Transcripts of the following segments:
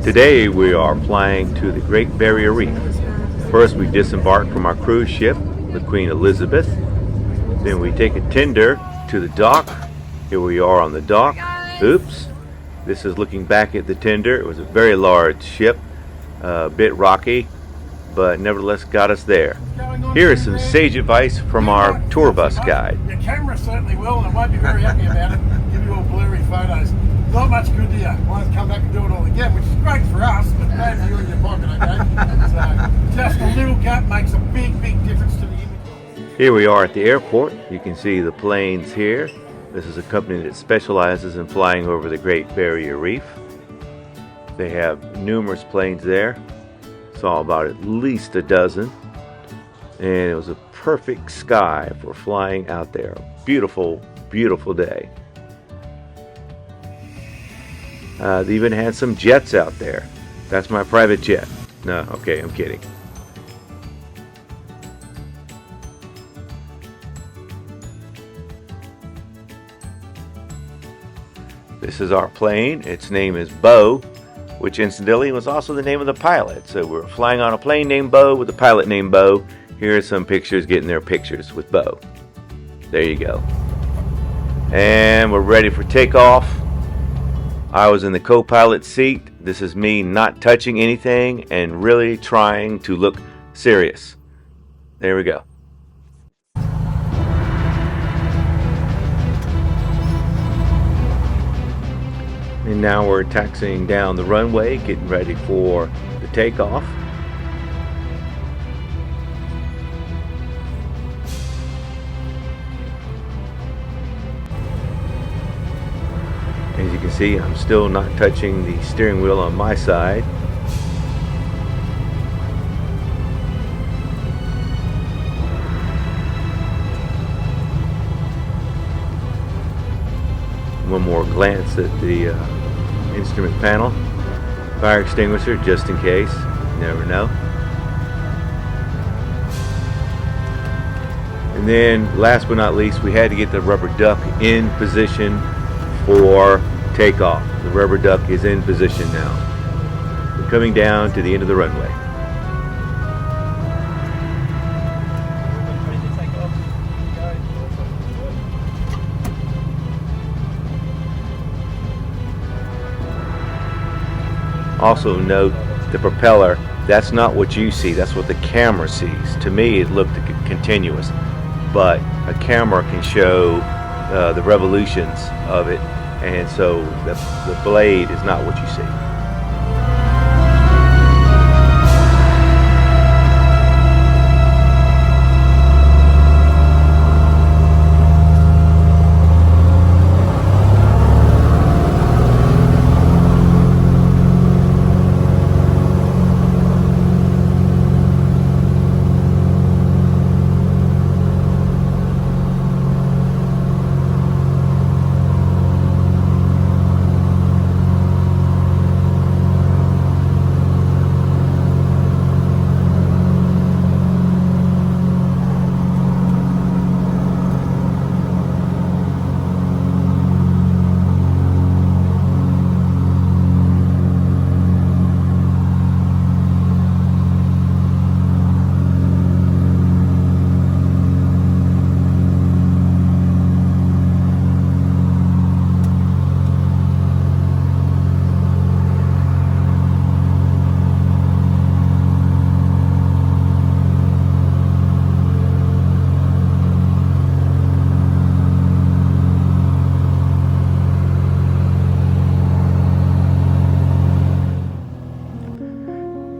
Today we are flying to the Great Barrier Reef. First we disembark from our cruise ship, the Queen Elizabeth. Then we take a tender to the dock. Here we are on the dock. Oops. This is looking back at the tender. It was a very large ship, a bit rocky, but nevertheless got us there. Here is some sage advice from our tour bus guide. Your camera certainly will, and I won't be very happy about it. Give you all blurry photos. Not much good to you. Why not come back and do it all again, which is great for us, but bad for you in your pocket, okay? So just a little gap makes a big, big difference to the image. Here we are at the airport. You can see the planes here. This is a company that specializes in flying over the Great Barrier Reef. They have numerous planes there. Saw about at least a dozen. And it was a perfect sky for flying out there. Beautiful, beautiful day. They even had some jets out there. That's my private jet. No, okay, I'm kidding. This is our plane. Its name is Bo, which incidentally was also the name of the pilot. So we're flying on a plane named Bo with a pilot named Bo. Here are some pictures getting their pictures with Bo. There you go. And we're ready for takeoff. I was in the co-pilot seat. This is me not touching anything and really trying to look serious. There we go. And now we're taxiing down the runway, getting ready for the takeoff. As you can see, I'm still not touching the steering wheel on my side. One more glance at the instrument panel. Fire extinguisher, just in case. You never know. And then, last but not least, we had to get the rubber duck in position for takeoff. The rubber duck is in position now. We're coming down to the end of the runway. Also note the propeller. That's not what you see. That's what the camera sees. To me, it looked continuous, but a camera can show the revolutions of it, and so the blade is not what you see.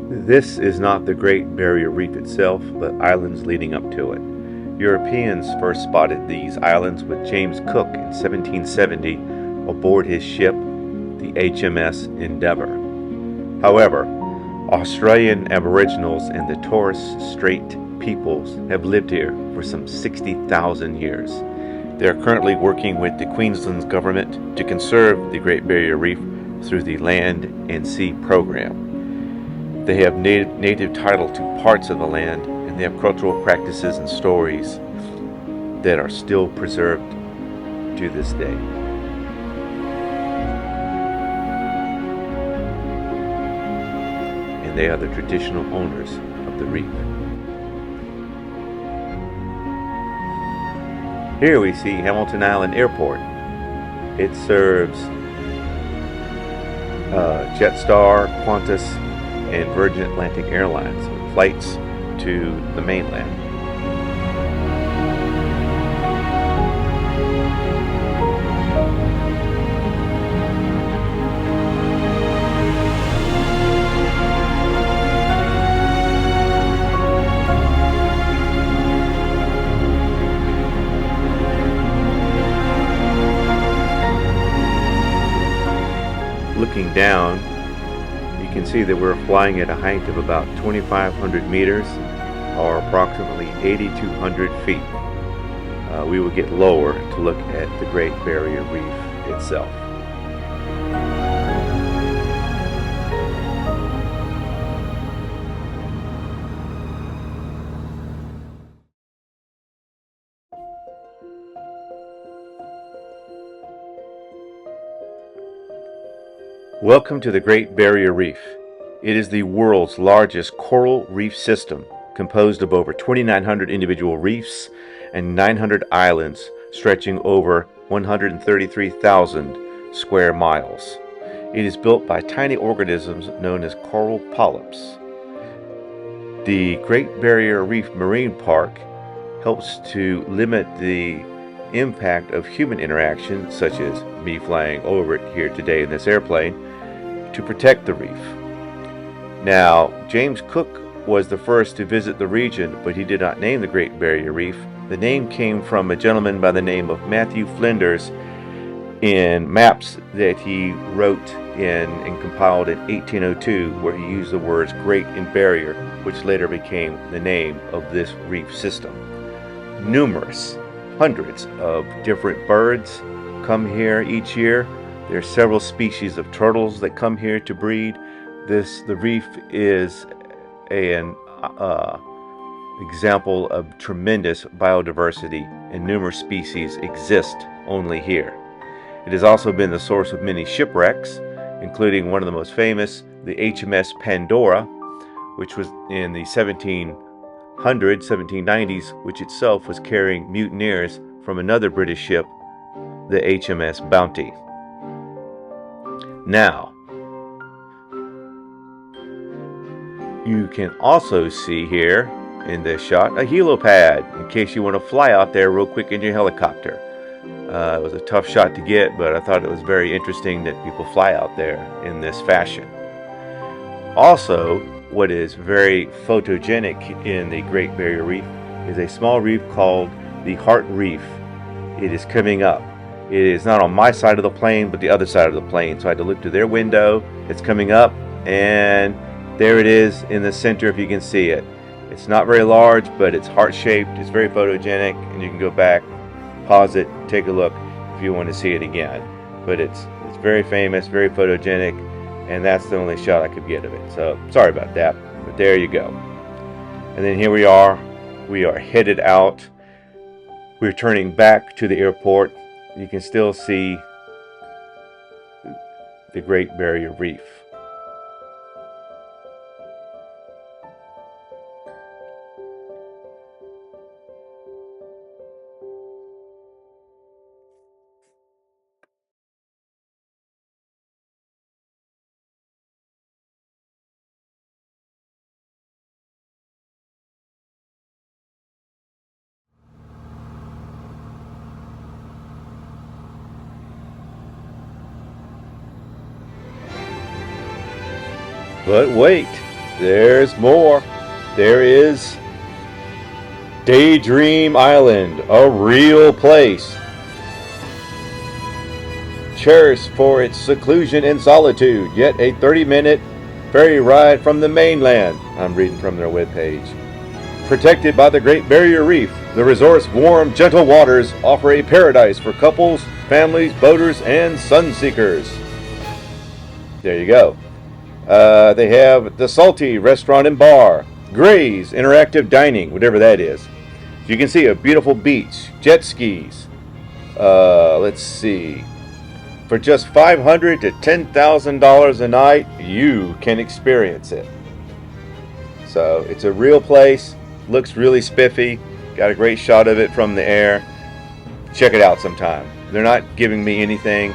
This is not the Great Barrier Reef itself, but islands leading up to it. Europeans first spotted these islands with James Cook in 1770 aboard his ship, the HMS Endeavour. However, Australian Aboriginals and the Torres Strait peoples have lived here for some 60,000 years. They are currently working with the Queensland's government to conserve the Great Barrier Reef through the Land and Sea Program. They have native title to parts of the land, and they have cultural practices and stories that are still preserved to this day. and they are the traditional owners of the reef. Here we see Hamilton Island Airport. It serves Jetstar, Qantas, and Virgin Atlantic Airlines with flights to the mainland. Looking down, you can see that we're flying at a height of about 2,500 meters, or approximately 8,200 feet. We will get lower to look at the Great Barrier Reef itself. Welcome to the Great Barrier Reef. It is the world's largest coral reef system, composed of over 2,900 individual reefs and 900 islands stretching over 133,000 square miles. It is built by tiny organisms known as coral polyps. The Great Barrier Reef Marine Park helps to limit the impact of human interaction, such as me flying over it here today in this airplane, to protect the reef. Now, James Cook was the first to visit the region, but he did not name the Great Barrier Reef. The name came from a gentleman by the name of Matthew Flinders in maps that he wrote and compiled in 1802, where he used the words Great and Barrier, which later became the name of this reef system. Numerous, hundreds of different birds come here each year. There are several species of turtles that come here to breed. The reef is an example of tremendous biodiversity, and numerous species exist only here. It has also been the source of many shipwrecks, including one of the most famous, the HMS Pandora, which was in the 1790s, which itself was carrying mutineers from another British ship, the HMS Bounty. Now, you can also see here in this shot a helipad, in case you want to fly out there real quick in your helicopter. It was a tough shot to get, but I thought it was very interesting that people fly out there in this fashion. Also, what is very photogenic in the Great Barrier Reef is a small reef called the Heart Reef. It is coming up. It is not on my side of the plane, but the other side of the plane. So I had to look through their window. It's coming up, and there it is in the center, if you can see it. It's not very large, but it's heart-shaped. It's very photogenic, and you can go back, pause it, take a look if you want to see it again. But it's very famous, very photogenic, and that's the only shot I could get of it. So sorry about that, but there you go. And then here we are. We are headed out. We're turning back to the airport. You can still see the Great Barrier Reef. But wait, there's more. There is Daydream Island, a real place. Cherished for its seclusion and solitude, yet a 30-minute ferry ride from the mainland. I'm reading from their webpage. Protected by the Great Barrier Reef, the resort's warm, gentle waters offer a paradise for couples, families, boaters, and sunseekers. There you go. They have the Salty Restaurant and Bar, Gray's Interactive Dining, whatever that is. So you can see a beautiful beach, jet skis. Let's see. For just $500 to $10,000 a night, you can experience it. So it's a real place, looks really spiffy, got a great shot of it from the air. Check it out sometime. They're not giving me anything.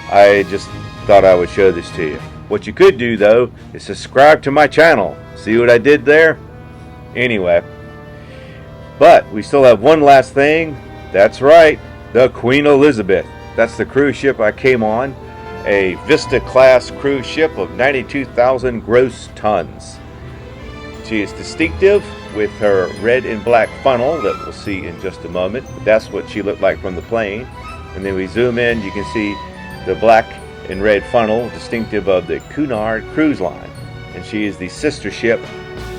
I just thought I would show this to you. What you could do though is subscribe to my channel. See what I did there? Anyway, but we still have one last thing. That's right, the Queen Elizabeth. That's the cruise ship I came on, a Vista class cruise ship of 92,000 gross tons. She is distinctive with her red and black funnel that we'll see in just a moment. That's what she looked like from the plane. And then we zoom in, you can see the black and red funnel, distinctive of the Cunard cruise line. And she is the sister ship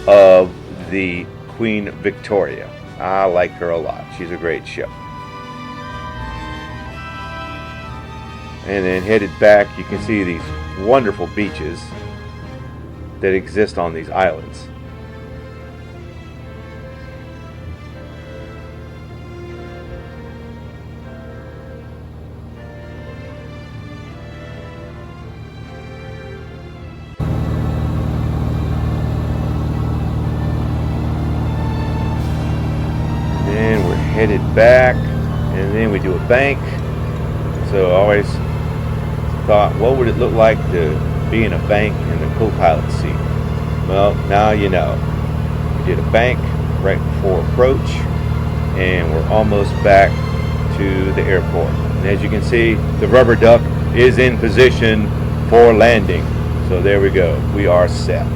of the Queen Victoria. I like her a lot. She's a great ship. And then headed back, you can see these wonderful beaches that exist on these islands. Then we're headed back, and then we do a bank. So I always thought, what would it look like to be in a bank in the co-pilot seat? Well, now you know. We did a bank right before approach, and we're almost back to the airport. And as you can see, the rubber duck is in position for landing. So there we go. We are set.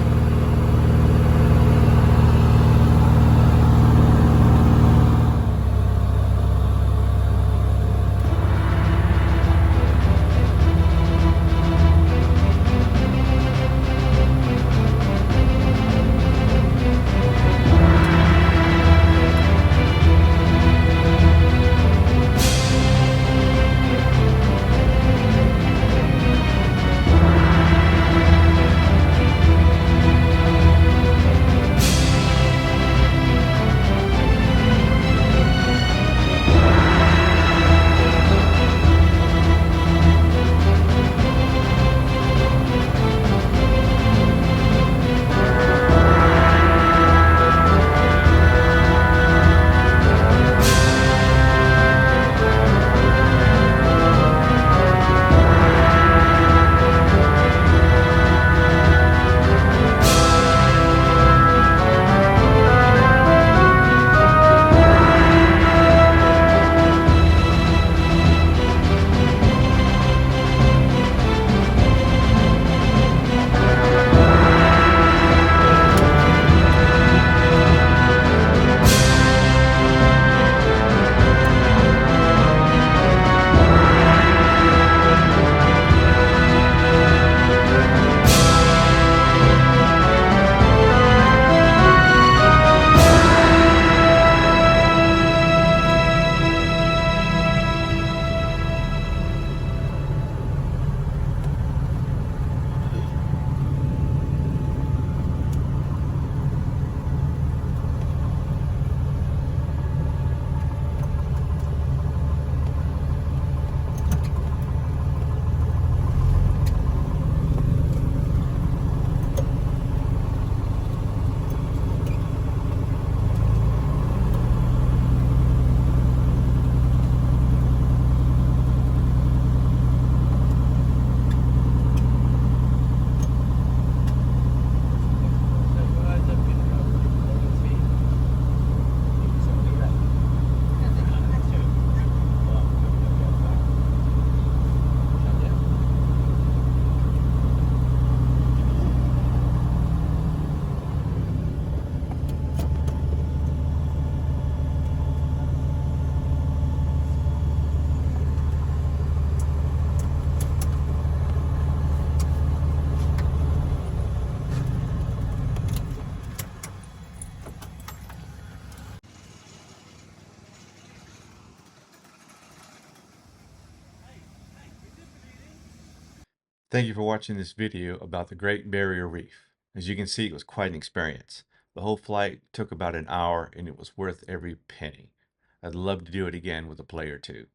Thank you for watching this video about the Great Barrier Reef. As you can see, it was quite an experience. The whole flight took about an hour and it was worth every penny. I'd love to do it again with a play or two.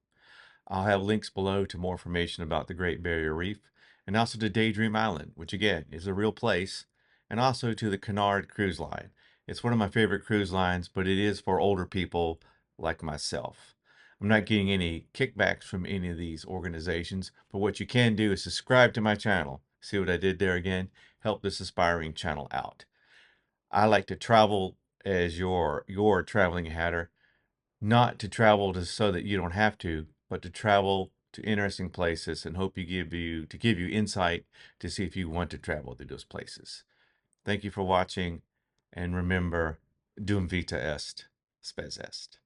I'll have links below to more information about the Great Barrier Reef and also to Daydream Island, which again is a real place and also to the Cunard cruise line. It's one of my favorite cruise lines, but it is for older people like myself. I'm not getting any kickbacks from any of these organizations, but what you can do is subscribe to my channel. See what I did there again? Help this aspiring channel out. I like to travel as your traveling hatter, not to travel so that you don't have to, but to travel to interesting places and hope to give you insight to see if you want to travel to those places. Thank you for watching, and remember, dum vita est, spes est.